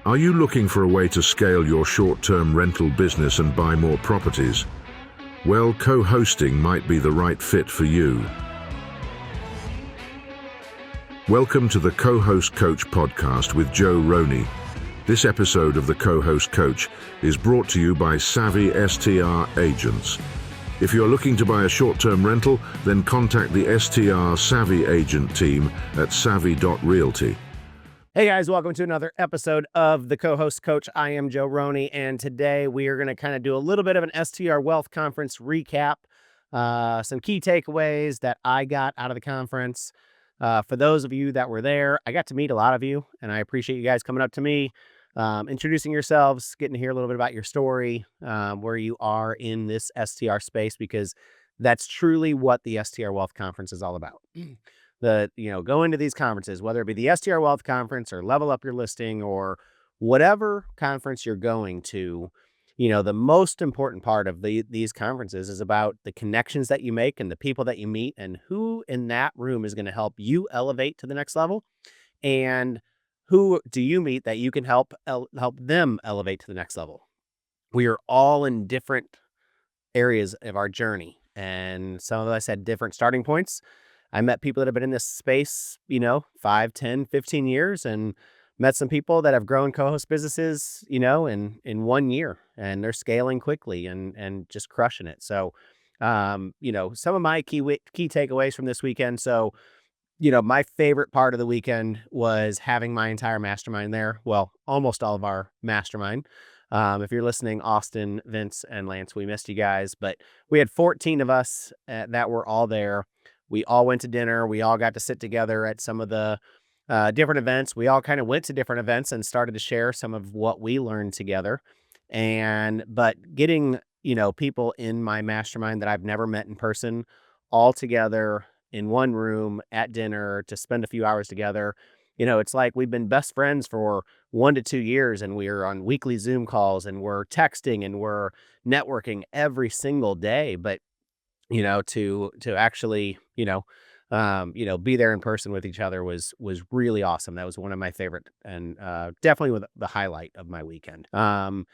Are you looking for a way to scale your short-term rental business and buy more properties? Well, co-hosting might be the right fit for you. Welcome to the Co-Host Coach podcast with Joe Roney. This episode of the Co-Host Coach is brought to you by Savvy STR Agents. If you're looking to buy a short-term rental, then contact the STR Savvy Agent team at savvy.realty. Hey guys, welcome to another episode of the Co-Host Coach. I am Joe Roney, and today we are going to kind of do a little bit of an STR Wealth Conference recap, some key takeaways that I got out of the conference. For those of you that were there, I got to meet a lot of you, and I appreciate you guys coming up to me, introducing yourselves, getting to hear a little bit about your story, where you are in this STR space, because that's truly what the STR Wealth Conference is all about. Go into these conferences, whether it be the STR Wealth Conference or Level Up Your Listing or whatever conference you're going to, the most important part of these conferences is about the connections that you make and the people that you meet and who in that room is going to help you elevate to the next level, and who do you meet that you can help them elevate to the next level. We are all in different areas of our journey, and some of us had different starting points. I met people that have been in this space, 5, 10, 15 years, and met some people that have grown co-host businesses, in 1 year, and they're scaling quickly and just crushing it. So, some of my key takeaways from this weekend. So, my favorite part of the weekend was having my entire mastermind there. Well, almost all of our mastermind. If you're listening, Austin, Vince, and Lance, we missed you guys, but we had 14 of us that were all there. We all went to dinner. We all got to sit together at some of the different events. We all kind of went to different events and started to share some of what we learned together. But getting, people in my mastermind that I've never met in person all together in one room at dinner to spend a few hours together, it's like we've been best friends for 1 to 2 years, and we're on weekly Zoom calls, and we're texting, and we're networking every single day. But to actually, be there in person with each other was really awesome. That was one of my favorite, and definitely the highlight of my weekend. On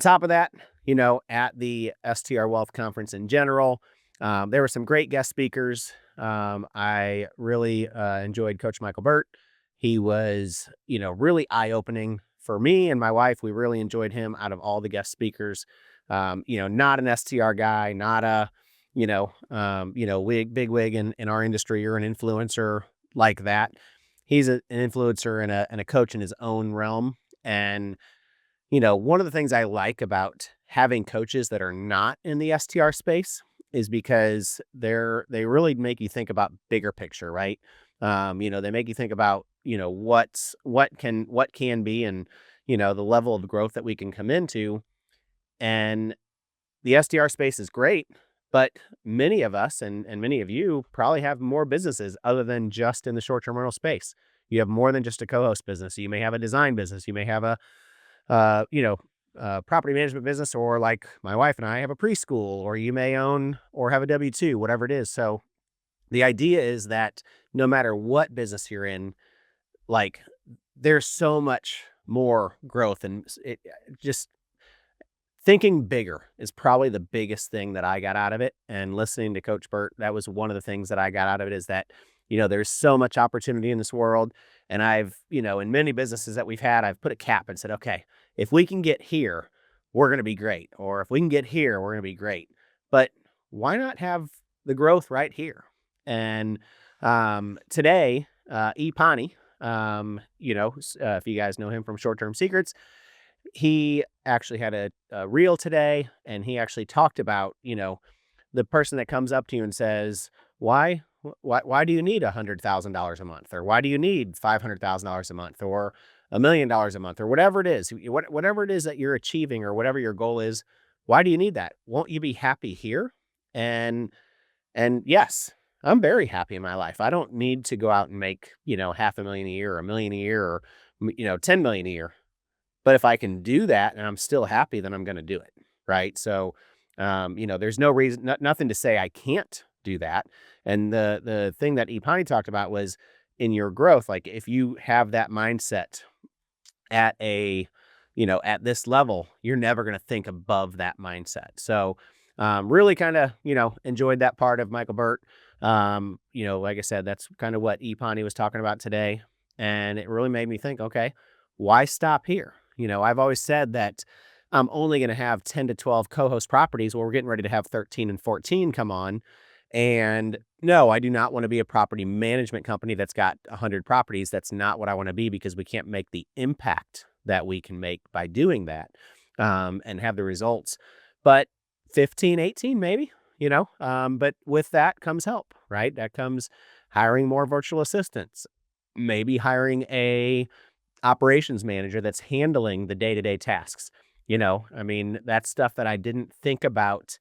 top of that, at the STR Wealth Conference in general, there were some great guest speakers. I really enjoyed Coach Michael Burt. He was, really eye-opening for me and my wife. We really enjoyed him out of all the guest speakers. Not an STR guy, not a big wig in our industry or an influencer like that. He's an influencer and a coach in his own realm. And, one of the things I like about having coaches that are not in the STR space is because they really make you think about bigger picture, right? They make you think about, what can be, and, the level of growth that we can come into. And the STR space is great, but many of us and many of you probably have more businesses other than just in the short-term rental space. You have more than just a co-host business. You may have a design business. You may have a property management business, or like my wife and I have a preschool, or you may own or have a W-2, whatever it is. So the idea is that no matter what business you're in, like, there's so much more growth, and just thinking bigger is probably the biggest thing that I got out of it. And listening to Coach Burt, that was one of the things that I got out of it, is that, there's so much opportunity in this world. And I've, in many businesses that we've had, I've put a cap and said, okay, if we can get here, we're going to be great. Or if we can get here, we're going to be great. But why not have the growth right here? And today, Pani, if you guys know him from Short-Term Secrets, he actually had a reel today, and he actually talked about, the person that comes up to you and says, why do you need $100,000 a month? Or why do you need $500,000 a month, or $1 million a month, or whatever it is, whatever it is that you're achieving, or whatever your goal is, why do you need that? Won't you be happy here? And yes, I'm very happy in my life. I don't need to go out and make, $500,000 a year, or $1 million a year, or, $10 million a year. But if I can do that and I'm still happy, then I'm going to do it. Right. So, there's no reason, nothing to say I can't do that. And the thing that Ipani talked about was, in your growth, like if you have that mindset at a at this level, you're never going to think above that mindset. So really kind of, enjoyed that part of Michael Burt. Like I said, that's kind of what Epani was talking about today. And it really made me think, okay, why stop here? I've always said that I'm only going to have 10 to 12 co-host properties. Well, we're getting ready to have 13 and 14 come on. And no, I do not want to be a property management company that's got 100 properties. That's not what I want to be, because we can't make the impact that we can make by doing that and have the results. But 15, 18, maybe, but with that comes help, right? That comes hiring more virtual assistants, maybe hiring a operations manager that's handling the day-to-day tasks. That's stuff that I didn't think about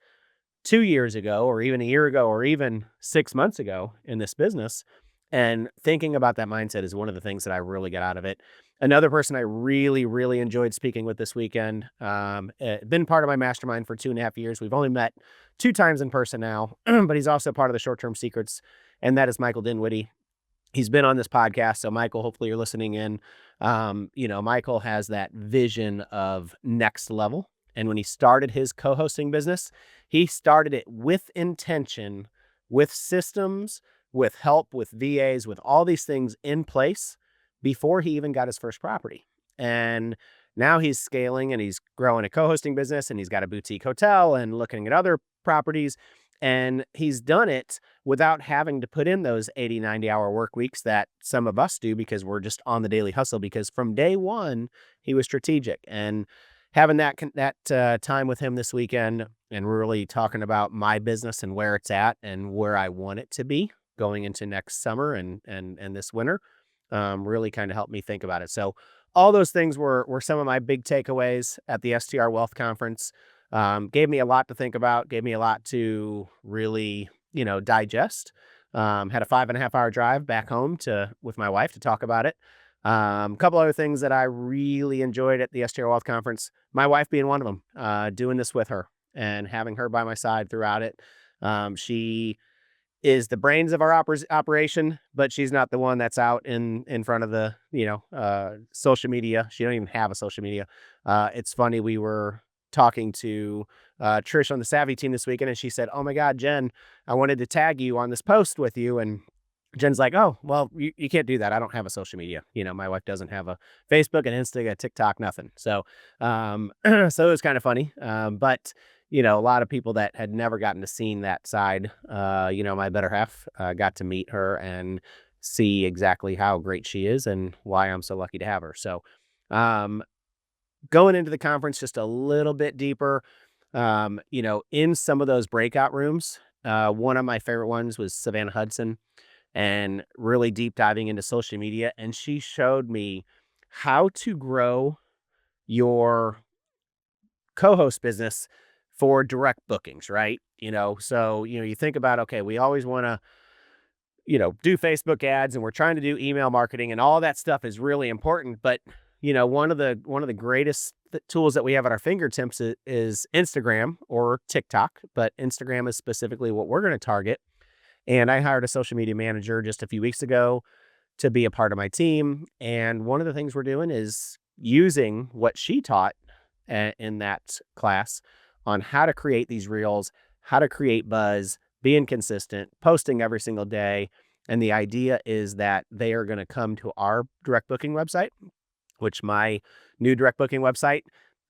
2 years ago, or even a year ago, or even 6 months ago in this business. And thinking about that mindset is one of the things that I really got out of it. Another person I really, really enjoyed speaking with this weekend, been part of my mastermind for 2.5 years. We've only met 2 times in person now, but he's also part of the Short-Term Secrets, and that is Michael Dinwiddie. He's been on this podcast. So Michael, hopefully you're listening in. Michael has that vision of next level. And when he started his co-hosting business, he started it with intention, with systems, with help, with VAs, with all these things in place before he even got his first property. And now he's scaling and he's growing a co-hosting business, and he's got a boutique hotel and looking at other properties. And he's done it without having to put in those 80, 90-hour work weeks that some of us do, because we're just on the daily hustle. Because from day one, he was strategic. And having that time with him this weekend, and really talking about my business and where it's at and where I want it to be going into next summer and this winter, really kind of helped me think about it. So all those things were some of my big takeaways at the STR Wealth Conference. Gave me a lot to think about, gave me a lot to really, digest. Had a 5.5-hour drive back home with my wife to talk about it. A couple other things that I really enjoyed at the STR Wealth Conference, my wife being one of them, doing this with her and having her by my side throughout it. She is the brains of our operation, but she's not the one that's out in front of the, social media. She don't even have a social media. It's funny. We were talking to Trish on the Savvy team this weekend, and she said, "Oh my God, Jen, I wanted to tag you on this post with you." And Jen's like, "Oh, well, you can't do that. I don't have a social media. My wife doesn't have a Facebook, and Insta, a TikTok, nothing." So, so it was kind of funny. But a lot of people that had never gotten to see that side, my better half, got to meet her and see exactly how great she is and why I'm so lucky to have her. So, going into the conference just a little bit deeper, in some of those breakout rooms, one of my favorite ones was Savannah Hudson, and really deep diving into social media. And she showed me how to grow your co-host business for direct bookings, right? So, you think about, okay, we always want to, do Facebook ads, and we're trying to do email marketing, and all that stuff is really important. But, one of the greatest tools that we have at our fingertips is Instagram or TikTok, but Instagram is specifically what we're going to target. And I hired a social media manager just a few weeks ago to be a part of my team. And one of the things we're doing is using what she taught in that class on how to create these reels, how to create buzz, being consistent, posting every single day. And the idea is that they are going to come to our direct booking website, which my new direct booking website,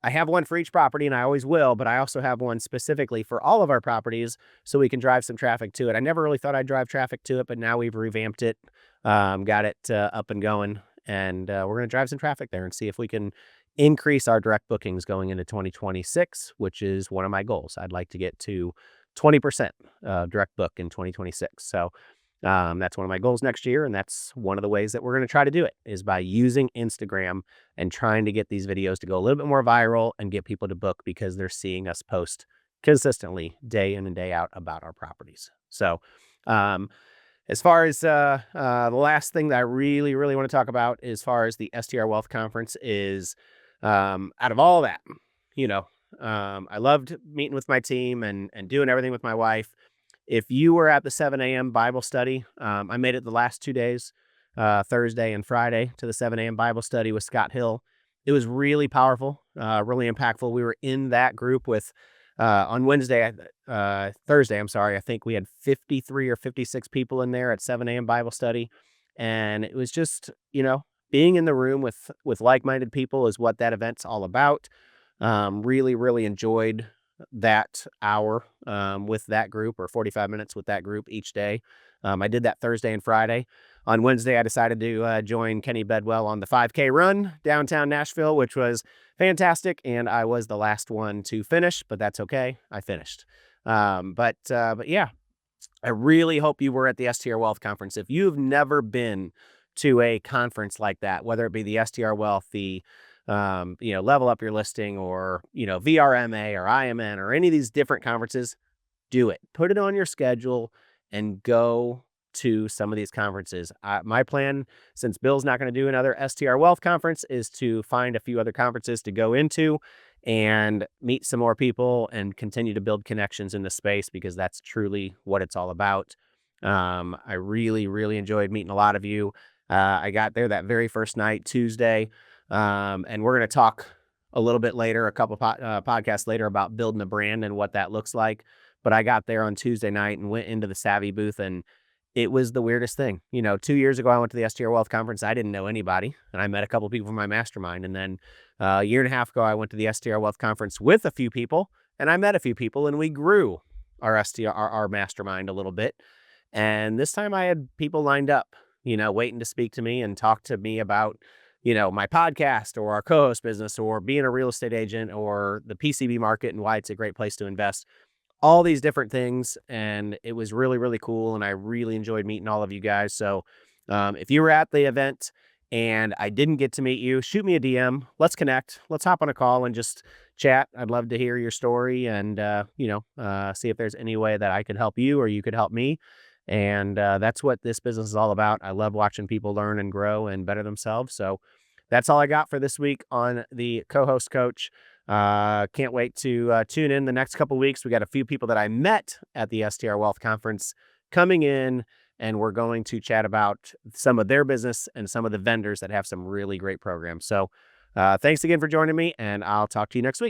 I have one for each property, and I always will, but I also have one specifically for all of our properties so we can drive some traffic to it. I never really thought I'd drive traffic to it, but now we've revamped it, got it up and going, and we're going to drive some traffic there and see if we can increase our direct bookings going into 2026, which is one of my goals. I'd like to get to 20% direct book in 2026. So that's one of my goals next year. And that's one of the ways that we're going to try to do it, is by using Instagram and trying to get these videos to go a little bit more viral and get people to book, because they're seeing us post consistently day in and day out about our properties. So, as far as the last thing that I really, really want to talk about as far as the STR Wealth Conference is, out of all that, I loved meeting with my team and doing everything with my wife. If you were at the 7 a.m. Bible study, I made it the last 2 days, Thursday and Friday, to the 7 a.m. Bible study with Scott Hill. it was really powerful, really impactful. We were in that group with on Thursday, I'm sorry, I think we had 53 or 56 people in there at 7 a.m. Bible study. And it was just, being in the room with like-minded people is what that event's all about. Really, really enjoyed that hour with that group, or 45 minutes with that group each day. I did that Thursday and Friday. On Wednesday, I decided to join Kenny Bedwell on the 5K run downtown Nashville, which was fantastic. And I was the last one to finish, but that's okay. I finished. But yeah, I really hope you were at the STR Wealth Conference. If you've never been to a conference like that, whether it be the STR Wealth, the Level Up Your Listing, or VRMA or IMN or any of these different conferences, do it. Put it on your schedule and go to some of these conferences. My plan, since Bill's not going to do another STR Wealth Conference, is to find a few other conferences to go into and meet some more people and continue to build connections in the space, because that's truly what it's all about. I really, really enjoyed meeting a lot of you. I got there that very first night, Tuesday, and we're going to talk a little bit later, a couple podcasts later, about building a brand and what that looks like. But I got there on Tuesday night and went into the Savvy booth, and it was the weirdest thing. 2 years ago, I went to the STR Wealth Conference. I didn't know anybody, and I met a couple people from my mastermind. And then a year and a half ago, I went to the STR Wealth Conference with a few people, and I met a few people, and we grew our our mastermind a little bit. And this time I had people lined up, waiting to speak to me and talk to me about, my podcast or our co-host business or being a real estate agent or the PCB market and why it's a great place to invest. All these different things. And it was really, really cool. And I really enjoyed meeting all of you guys. So if you were at the event and I didn't get to meet you, shoot me a DM. Let's connect. Let's hop on a call and just chat. I'd love to hear your story and, see if there's any way that I could help you or you could help me. And that's what this business is all about. I love watching people learn and grow and better themselves. So that's all I got for this week on the Co-Host Coach. Can't wait to tune in the next couple weeks. We got a few people that I met at the STR Wealth Conference coming in, and we're going to chat about some of their business and some of the vendors that have some really great programs. So thanks again for joining me, and I'll talk to you next week.